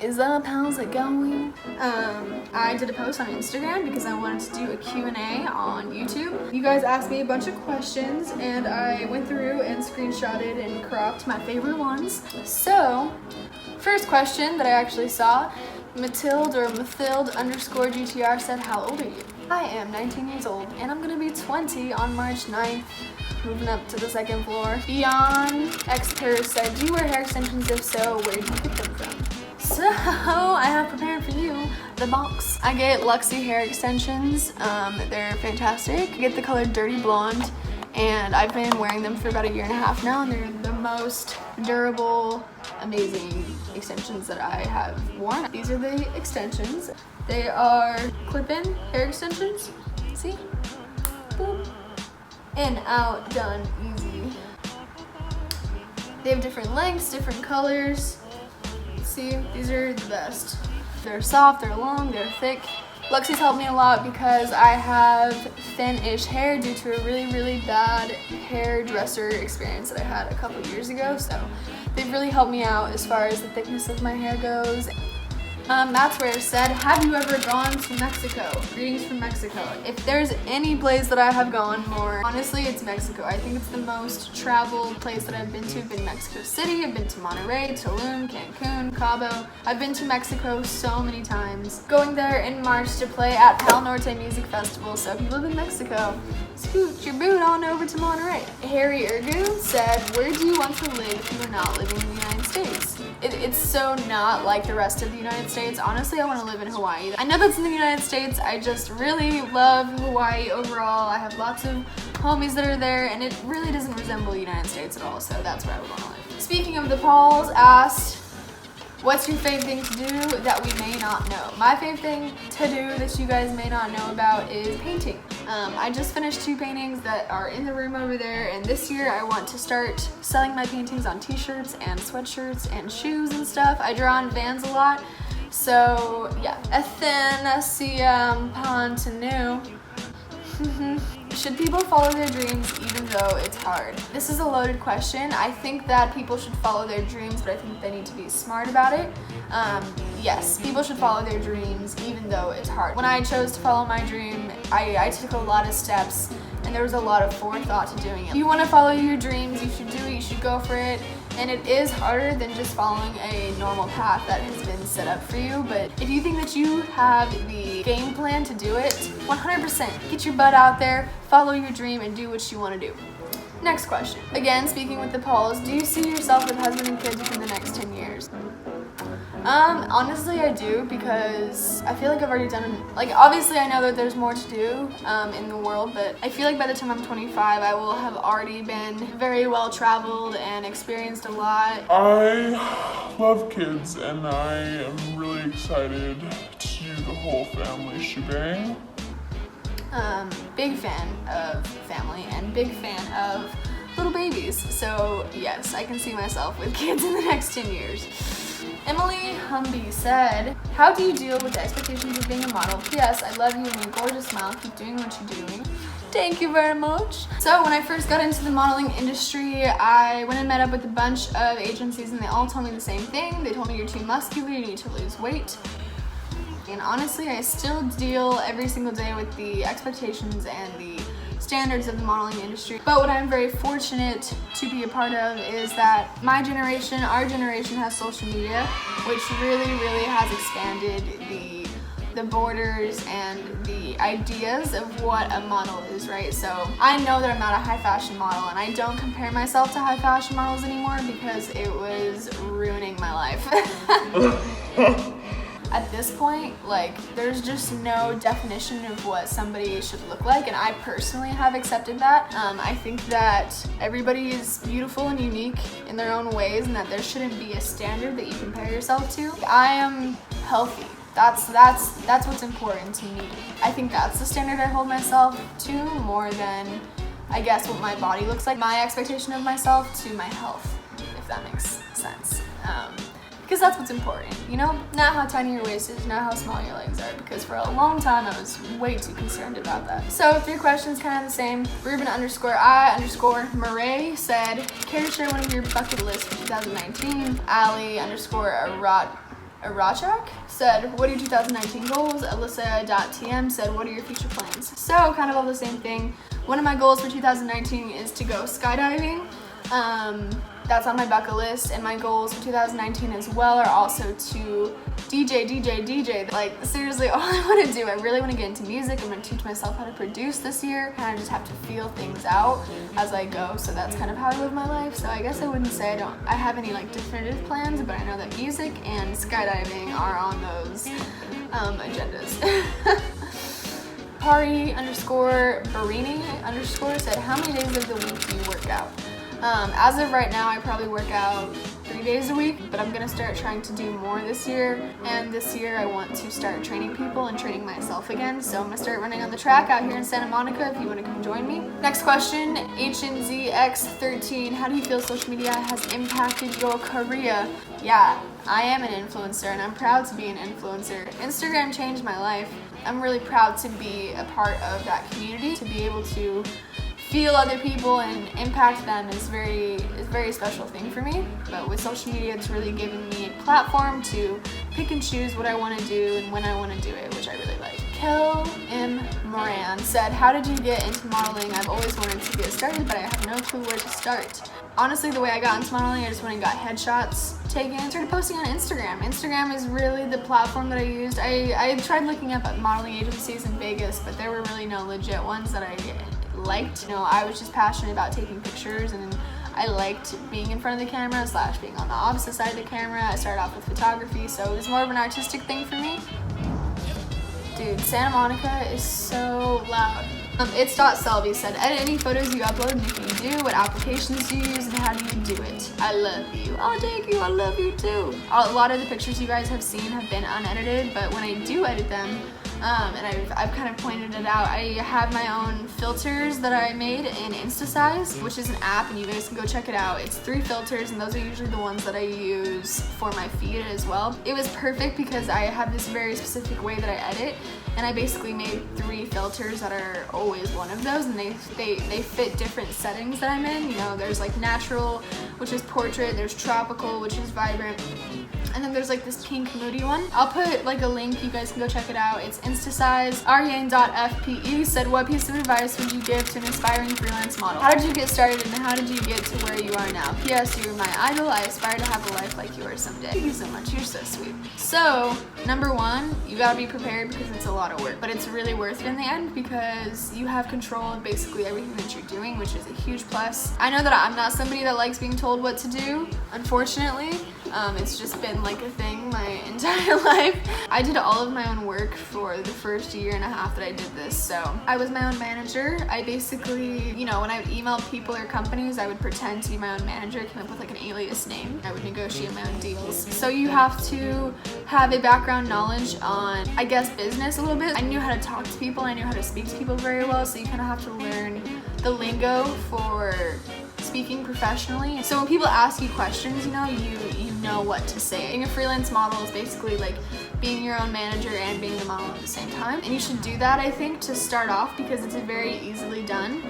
is up? How's it going? I did a post on Instagram because I wanted to do a Q&A on YouTube. You guys asked me a bunch of questions and I went through and screenshotted and cropped my favorite ones. So, first question that I actually saw, Mathilde_GTR said, how old are you? I am 19 years old and I'm gonna be 20 on March 9th. Moving up to the second floor. Beyond Xper said, do you wear hair extensions? If so, where do you get them from? So, I have prepared for you the box. I get Luxie hair extensions. They're fantastic. I get the color Dirty Blonde, and I've been wearing them for about 1.5 years now, and they're the most durable, amazing extensions that I have worn. These are the extensions. They are clip-in hair extensions. See? Boop. In, out, done, easy. They have different lengths, different colors. See, these are the best. They're soft, they're long, they're thick. Luxie's helped me a lot because I have thin-ish hair due to a really bad hairdresser experience that I had a couple years ago. So they've really helped me out as far as the thickness of my hair goes. That's where it said, have you ever gone to Mexico? Greetings from Mexico. If there's any place that I have gone more, honestly, it's Mexico. I think it's the most traveled place that I've been to. I've been to Mexico City, I've been to Monterrey, Tulum, Cancun, Cabo. I've been to Mexico so many times. Going there in March to play at Pal Norte Music Festival. So if you live in Mexico, scoot your boot on over to Monterrey. Harry Ergun said, where do you want to live if you are not living in the United States? It's so not like the rest of the United States. Honestly, I want to live in Hawaii. I know that's in the United States. I just really love Hawaii overall. I have lots of homies that are there, and it really doesn't resemble the United States at all, so that's where I would want to live. Speaking of the Pauls, asked, what's your favorite thing to do that we may not know? My favorite thing to do that you guys may not know about is painting. I just finished 2 paintings that are in the room over there, and this year I want to start selling my paintings on t-shirts and sweatshirts and shoes and stuff. I draw on Vans a lot, so yeah. Athena Pontanu. Should people follow their dreams even though it's hard? This is a loaded question. I think that people should follow their dreams, but I think they need to be smart about it. Yes, people should follow their dreams even though it's hard. When I chose to follow my dream, I took a lot of steps and there was a lot of forethought to doing it. If you want to follow your dreams, you should do it, you should go for it. And it is harder than just following a normal path that has been set up for you. But if you think that you have the game plan to do it, 100%, get your butt out there, follow your dream, and do what you want to do. Next question. Again, speaking with the Pauls, do you see yourself with husband and kids within the next 10 years? Honestly, I do, because I feel like I've already done, obviously I know that there's more to do in the world, but I feel like by the time I'm 25, I will have already been very well traveled and experienced a lot. I love kids, and I am really excited to do the whole family shebang. Big fan of family and big fan of little babies, so yes, I can see myself with kids in the next 10 years. Emily Humby said, how do you deal with the expectations of being a model? P.S. I love you and your gorgeous smile. Keep doing what you're doing. Thank you very much. So when I first got into the modeling industry, I went and met up with a bunch of agencies and they all told me the same thing. They told me you're too muscular, you need to lose weight. And honestly, I still deal every single day with the expectations and the standards of the modeling industry. But what I'm very fortunate to be a part of is that my generation, our generation, has social media, which really has expanded the borders and the ideas of what a model is, right? So I know that I'm not a high fashion model, and I don't compare myself to high fashion models anymore because it was ruining my life. At this point, there's just no definition of what somebody should look like, and I personally have accepted that. I think that everybody is beautiful and unique in their own ways, and that there shouldn't be a standard that you compare yourself to. I am healthy. That's what's important to me. I think that's the standard I hold myself to more than, I guess, what my body looks like. My expectation of myself to my health, if that makes sense. Because that's what's important, you know? Not how tiny your waist is, not how small your legs are, because for a long time I was way too concerned about that. So 3 questions, kind of the same. Ruben_I_Murray said, care to share one of your bucket lists for 2019? Ali_Arot Arachak said, what are your 2019 goals? Alyssa.tm said, what are your future plans? So kind of all the same thing. One of my goals for 2019 is to go skydiving. That's on my bucket list, and my goals for 2019 as well are also to DJ. Like, seriously, all I want to do, I really want to get into music. I'm going to teach myself how to produce this year, and I just have to feel things out as I go, so that's kind of how I live my life. So I guess I wouldn't say I have any like definitive plans, but I know that music and skydiving are on those agendas. Party_Barini_ said, how many days of the week do you work out? As of right now, I probably work out 3 days a week, but I'm gonna start trying to do more this year. And this year I want to start training people and training myself again. So I'm gonna start running on the track out here in Santa Monica if you wanna come join me. Next question, HNZX13, how do you feel social media has impacted your career? Yeah, I am an influencer and I'm proud to be an influencer. Instagram changed my life. I'm really proud to be a part of that community, to be able to feel other people and impact them is a very special thing for me. But with social media, it's really given me a platform to pick and choose what I want to do and when I want to do it, which I really like. Kel M. Moran said, how did you get into modeling? I've always wanted to get started, but I have no clue where to start. Honestly, the way I got into modeling, I just went and got headshots taken. I started posting on Instagram. Instagram is really the platform that I used. I tried looking up at modeling agencies in Vegas, but there were really no legit ones that I liked. You know, I was just passionate about taking pictures, and I liked being in front of the camera / being on the opposite side of the camera. I started off with photography, so it was more of an artistic thing for me. Dude, Santa Monica is so loud. It's.Selby said, edit any photos you upload, and if you do, what applications do you use and how do you do it? I love you. Oh, thank you. I love you too. A lot of the pictures you guys have seen have been unedited, but when I do edit them, and I've kind of pointed it out, I have my own filters that I made in InstaSize, which is an app, and you guys can go check it out. It's 3 filters, and those are usually the ones that I use for my feed as well. It was perfect because I have this very specific way that I edit, and I basically made 3 filters that are always one of those, and they fit different settings that I'm in. You know, there's like natural, which is portrait, there's tropical, which is vibrant, and then there's like this pink moody one. I'll put like a link, you guys can go check it out. It's InstaSize. Ariane.fpe said, what piece of advice would you give to an aspiring freelance model? How did you get started and how did you get to where you are now? P.S. You're my idol. I aspire to have a life like yours someday. Thank you so much. You're so sweet. So, number 1, you gotta be prepared because it's a lot of work, but it's really worth it in the end because you have control of basically everything that you're doing, which is a huge plus. I know that I'm not somebody that likes being told what to do, unfortunately. It's just been like a thing my entire life. I did all of my own work for the first 1.5 years that I did this, so I was my own manager. I basically, you know, when I would email people or companies, I would pretend to be my own manager, come up with like an alias name. I would negotiate my own deals. So you have to have a background knowledge on, I guess, business a little bit. I knew how to talk to people, I knew how to speak to people very well, so you kind of have to learn the lingo for speaking professionally. So when people ask you questions, you know what to say. Being a freelance model is basically like being your own manager and being the model at the same time. And you should do that, I think, to start off because it's very easily done.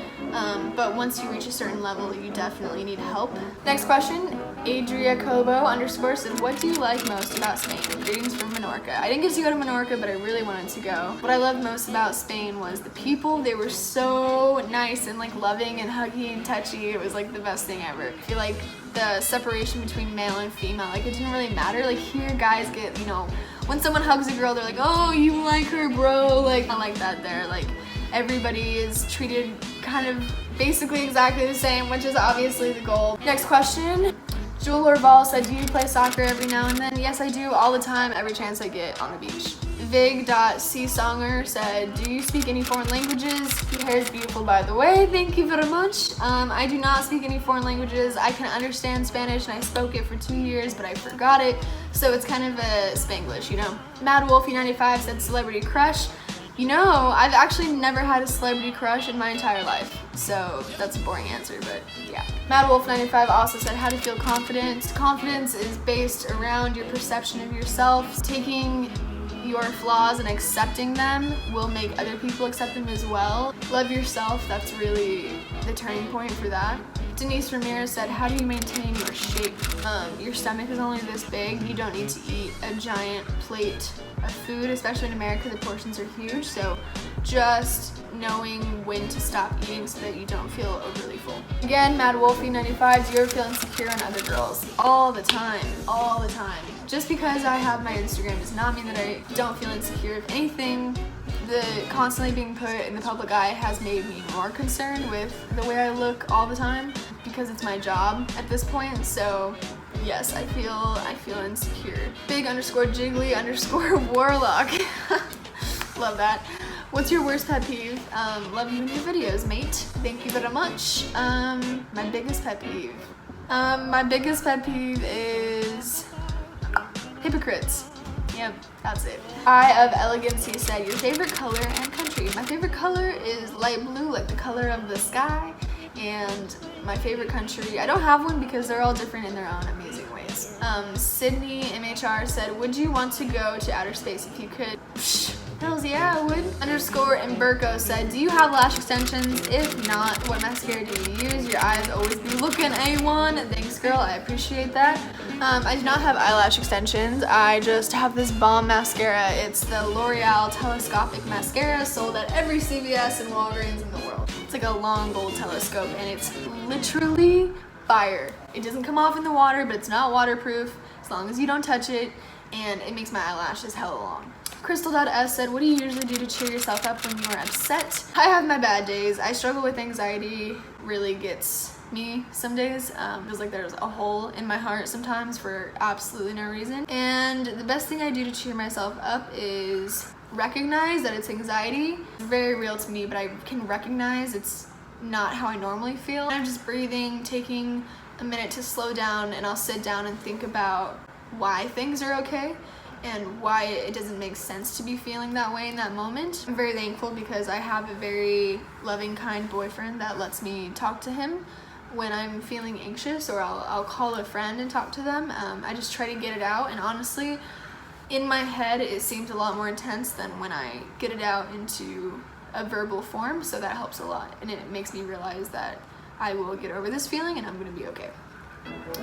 But once you reach a certain level, you definitely need help. Next question, Adriacobo_ said, what do you like most about Spain? Greetings from Menorca. I didn't get to go to Menorca, but I really wanted to go. What I loved most about Spain was the people. They were so nice and like loving and huggy and touchy. It was like the best thing ever. I feel like the separation between male and female, like it didn't really matter. Like here, guys get, you know, when someone hugs a girl, they're like, oh, you like her, bro. Like, not like that there. Like, everybody is treated kind of basically exactly the same, which is obviously the goal. Next question. Jewel Orval said, do you play soccer every now and then? Yes, I do, all the time, every chance I get on the beach. Vig.csonger said, do you speak any foreign languages? Your hair is beautiful, by the way. Thank you very much. I do not speak any foreign languages. I can understand Spanish, and I spoke it for 2 years, but I forgot it. So it's kind of a Spanglish, you know. MadWolfie95 said, celebrity crush. You know, I've actually never had a celebrity crush in my entire life. So that's a boring answer, but yeah. MadWolf95 also said, how to feel confident. Confidence is based around your perception of yourself. Taking your flaws and accepting them will make other people accept them as well. Love yourself, that's really the turning point for that. Denise Ramirez said, how do you maintain your shape? Your stomach is only this big. You don't need to eat a giant plate of food, especially in America, the portions are huge. So just knowing when to stop eating so that you don't feel overly full. Again, Mad Wolfie 95, do you ever feel insecure on other girls? All the time, all the time. Just because I have my Instagram does not mean that I don't feel insecure. If anything, the constantly being put in the public eye has made me more concerned with the way I look all the time because it's my job at this point. So yes, I feel insecure. Big_jiggly_warlock. Love that. What's your worst pet peeve? Love you in your videos, mate. Thank you very much. My biggest pet peeve. My biggest pet peeve is hypocrites. Yep, that's it. Eye of Elegancy said, your favorite color and country. My favorite color is light blue, like the color of the sky. And my favorite country, I don't have one because they're all different in their own amazing ways. Sydney MHR said, would you want to go to outer space if you could? Hells yeah, I would. _Emberko said, do you have lash extensions? If not, what mascara do you use? Your eyes always be looking A1. Thanks, girl. I appreciate that. I do not have eyelash extensions. I just have this bomb mascara. It's the L'Oreal Telescopic Mascara sold at every CVS and Walgreens in the world. It's like a long gold telescope and it's literally fire. It doesn't come off in the water, but it's not waterproof as long as you don't touch it, and it makes my eyelashes hella long. Crystal.s said, what do you usually do to cheer yourself up when you are upset? I have my bad days. I struggle with anxiety, really gets me some days. Feels like there's a hole in my heart sometimes for absolutely no reason. And the best thing I do to cheer myself up is recognize that it's anxiety. It's very real to me, but I can recognize it's not how I normally feel. I'm just breathing, taking a minute to slow down, and I'll sit down and think about why things are okay and why it doesn't make sense to be feeling that way in that moment. I'm very thankful because I have a very loving, kind boyfriend that lets me talk to him when I'm feeling anxious, or I'll call a friend and talk to them. I just try to get it out, and honestly, in my head, it seems a lot more intense than when I get it out into a verbal form, so that helps a lot, and it makes me realize that I will get over this feeling and I'm gonna be okay.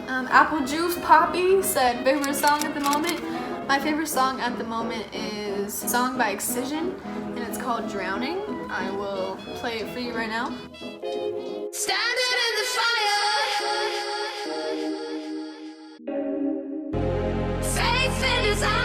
Apple Juice Poppy said, favorite song at the moment? My favorite song at the moment is a song by Excision, and it's called Drowning. I will play it for you right now. Standing in the fire, faith and desire.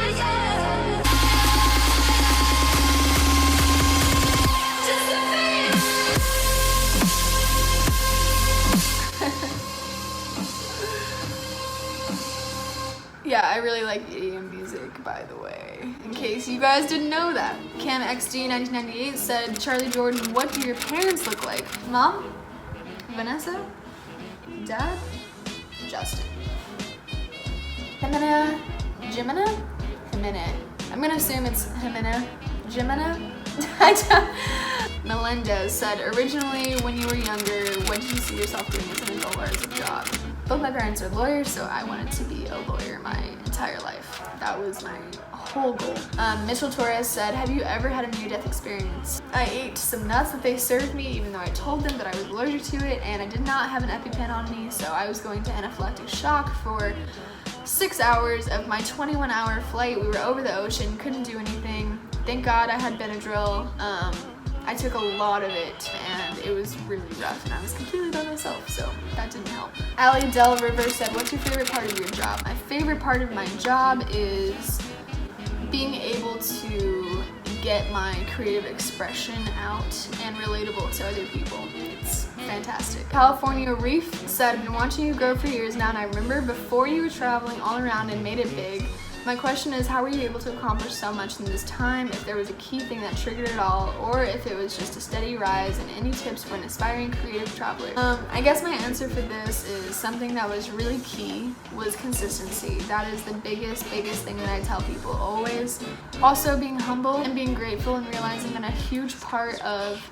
Yeah, I really like EDM music, by the way, in case you guys didn't know that. CamXD1998 said, Charly Jordan, what do your parents look like? Mom? Vanessa? Dad? Justin. Jimena? I'm gonna assume it's Jimena. Melendez said, originally, when you were younger, what did you see yourself doing as an adult or as a job? Both my parents are lawyers, so I wanted to be a lawyer my entire life. That was my whole goal. Mitchell Torres said, have you ever had a near-death experience? I ate some nuts that they served me, even though I told them that I was allergic to it, and I did not have an EpiPen on me, so I was going to anaphylactic shock for 6 hours of my 21-hour flight. We were over the ocean, couldn't do anything. Thank God I had Benadryl. I took a lot of it, and it was really rough, and I was completely by myself, so that didn't help. Allie Del River said, what's your favorite part of your job? My favorite part of my job is being able to get my creative expression out and relatable to other people. It's fantastic. California Reef said, I've been watching you grow for years now, and I remember before you were traveling all around and made it big. My question is, how were you able to accomplish so much in this time? If there was a key thing that triggered it all, or if it was just a steady rise, and any tips for an aspiring creative traveler? I guess my answer for this is something that was really key was consistency. That is the biggest thing that I tell people always. Also being humble and being grateful and realizing that a huge part of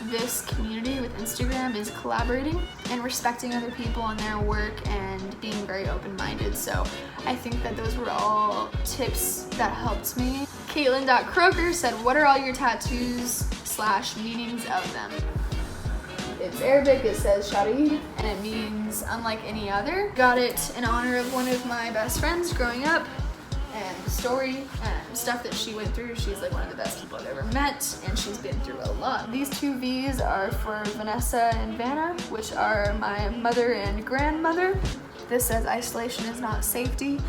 this community with Instagram is collaborating and respecting other people and their work and being very open-minded. So I think that those were all tips that helped me. Caitlin.Croker said, what are all your tattoos / meanings of them? It's Arabic, it says Charly, and it means unlike any other. Got it in honor of one of my best friends growing up, and the story and stuff that she went through. She's like one of the best people I've ever met, and she's been through a lot. These two V's are for Vanessa and Vanna, which are my mother and grandmother. This says isolation is not safety,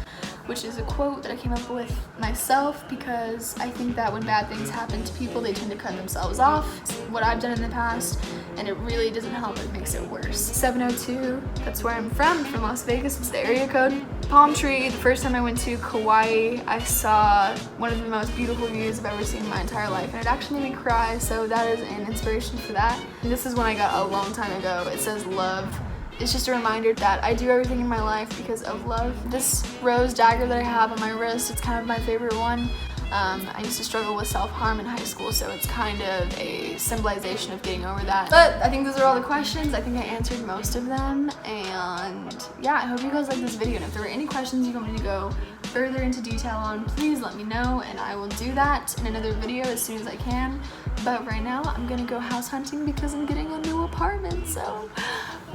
which is a quote that I came up with myself because I think that when bad things happen to people, they tend to cut themselves off. It's what I've done in the past, and it really doesn't help, it makes it worse. 702, that's where I'm from Las Vegas, it's the area code. Palm tree, the first time I went to Kauai, I saw one of the most beautiful views I've ever seen in my entire life, and it actually made me cry, so that is an inspiration for that. And this is one I got a long time ago. It says love. It's just a reminder that I do everything in my life because of love. This rose dagger that I have on my wrist, it's kind of my favorite one. I used to struggle with self-harm in high school, so it's kind of a symbolization of getting over that. But I think those are all the questions. I think I answered most of them, and yeah, I hope you guys like this video, and if there were any questions you want me to go further into detail on, please let me know, and I will do that in another video as soon as I can. But right now, I'm gonna go house hunting because I'm getting a new apartment, so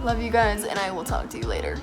love you guys, and I will talk to you later.